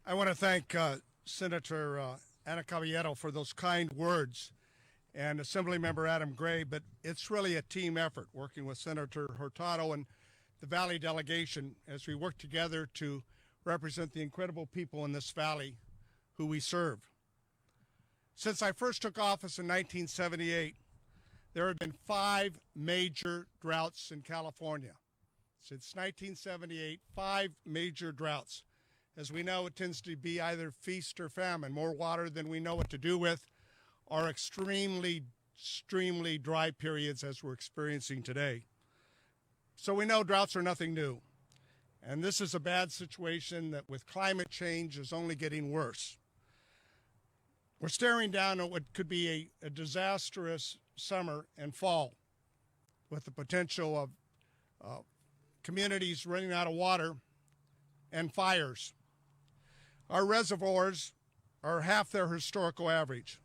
I want to thank Senator Ana Caballero for those kind words and Assemblymember Adam Gray, but it's really a team effort working with Senator Hurtado and the Valley delegation as we work together to represent the incredible people in this valley who we serve. Since I first took office in 1978, there have been 5 major droughts in California. Since 1978, 5 major droughts. As we know, it tends to be either feast or famine, more water than we know what to do with, or extremely dry periods as we're experiencing today. So we know droughts are nothing new. And this is a bad situation that with climate change is only getting worse. We're staring down at what could be a disastrous summer and fall with the potential of communities running out of water and fires. Our reservoirs are half their historical average.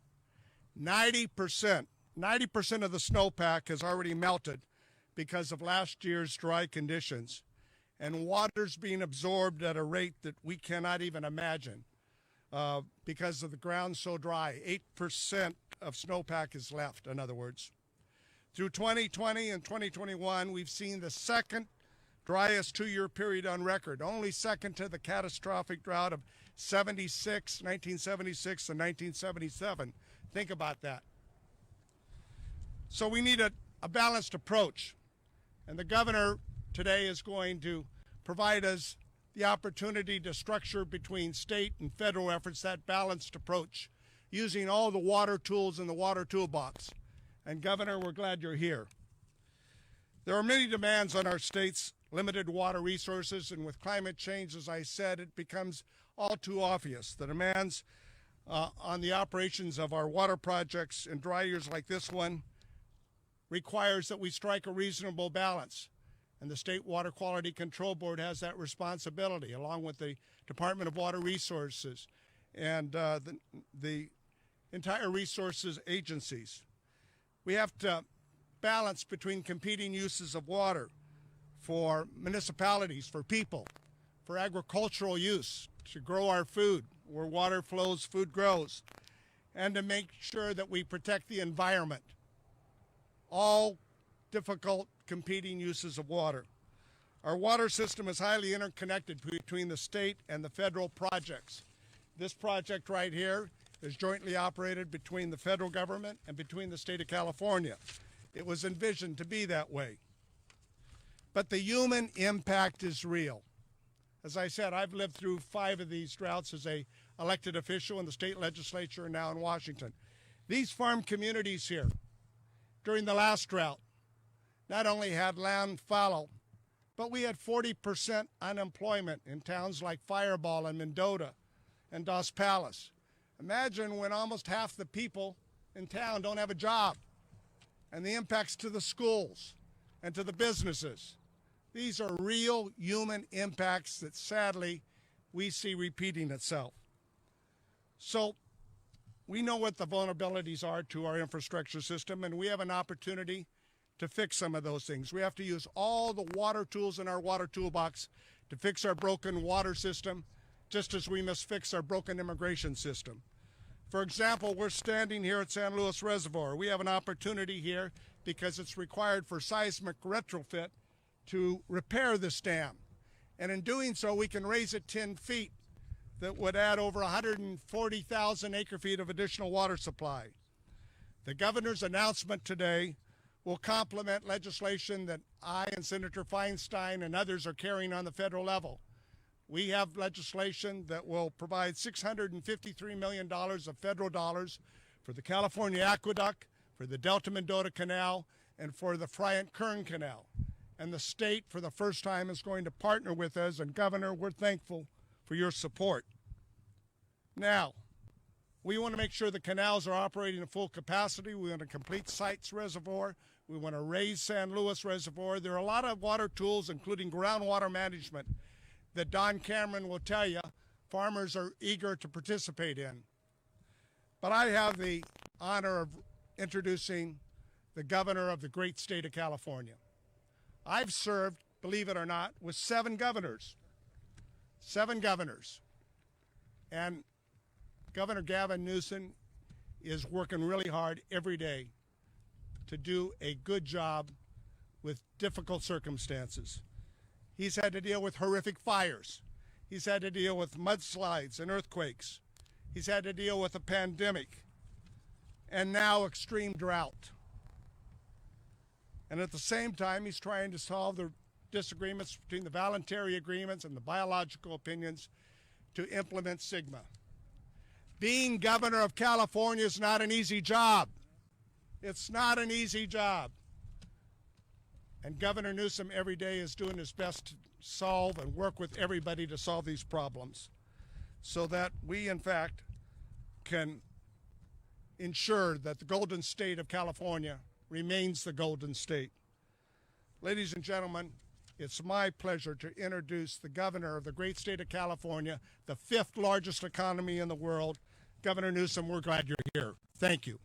90% of the snowpack has already melted because of last year's dry conditions, and water's being absorbed at a rate that we cannot even imagine because of the ground so dry. 8% of snowpack is left, in other words. Through 2020 and 2021, we've seen the second driest 2-year period on record, only second to the catastrophic drought of 1976 and 1977. Think about that. So we need a balanced approach. And the governor today is going to provide us the opportunity to structure between state and federal efforts that balanced approach, using all the water tools in the water toolbox. And Governor, we're glad you're here. There are many demands on our state's limited water resources, and with climate change, as I said, it becomes all too obvious. The demands on the operations of our water projects in dry years like this one requires that we strike a reasonable balance. And the State Water Quality Control Board has that responsibility, along with the Department of Water Resources and the entire resources agencies. We have to balance between competing uses of water for municipalities, for people, for agricultural use, to grow our food. Where water flows, food grows, and to make sure that we protect the environment. All difficult competing uses of water. Our water system is highly interconnected between the state and the federal projects. This project right here is jointly operated between the federal government and between the state of California. It was envisioned to be that way. But the human impact is real. As I said, I've lived through 5 of these droughts as an elected official in the state legislature and now in Washington. These farm communities here, during the last drought, not only had land fallow, but we had 40% unemployment in towns like Fireball and Mendota and Dos Palos. Imagine when almost half the people in town don't have a job, and the impacts to the schools and to the businesses. These are real human impacts that sadly we see repeating itself. So we know what the vulnerabilities are to our infrastructure system, and we have an opportunity to fix some of those things. We have to use all the water tools in our water toolbox to fix our broken water system, just as we must fix our broken immigration system. For example, we're standing here at San Luis Reservoir. We have an opportunity here because it's required for seismic retrofit to repair this dam. And in doing so, we can raise it 10 feet. That would add over 140,000 acre-feet of additional water supply. The governor's announcement today will complement legislation that I and Senator Feinstein and others are carrying on the federal level. We have legislation that will provide $653 million of federal dollars for the California Aqueduct, for the Delta Mendota Canal, and for the Friant-Kern Canal. And the state, for the first time, is going to partner with us, and Governor, we're thankful for your support. Now, we want to make sure the canals are operating at full capacity. We want to complete Sites Reservoir. We want to raise San Luis Reservoir. There are a lot of water tools, including groundwater management, that Don Cameron will tell you farmers are eager to participate in. But I have the honor of introducing the governor of the great state of California. I've served, believe it or not, with 7 governors. 7 governors. And Governor Gavin Newsom is working really hard every day to do a good job with difficult circumstances. He's had to deal with horrific fires. He's had to deal with mudslides and earthquakes. He's had to deal with a pandemic and now extreme drought. And at the same time, he's trying to solve the disagreements between the voluntary agreements and the biological opinions to implement SGMA. Being governor of California is not an easy job. It's not an easy job. And Governor Newsom every day is doing his best to solve and work with everybody to solve these problems so that we, in fact, can ensure that the Golden State of California remains the Golden State. Ladies and gentlemen, it's my pleasure to introduce the governor of the great state of California, the 5th largest economy in the world. Governor Newsom, we're glad you're here. Thank you.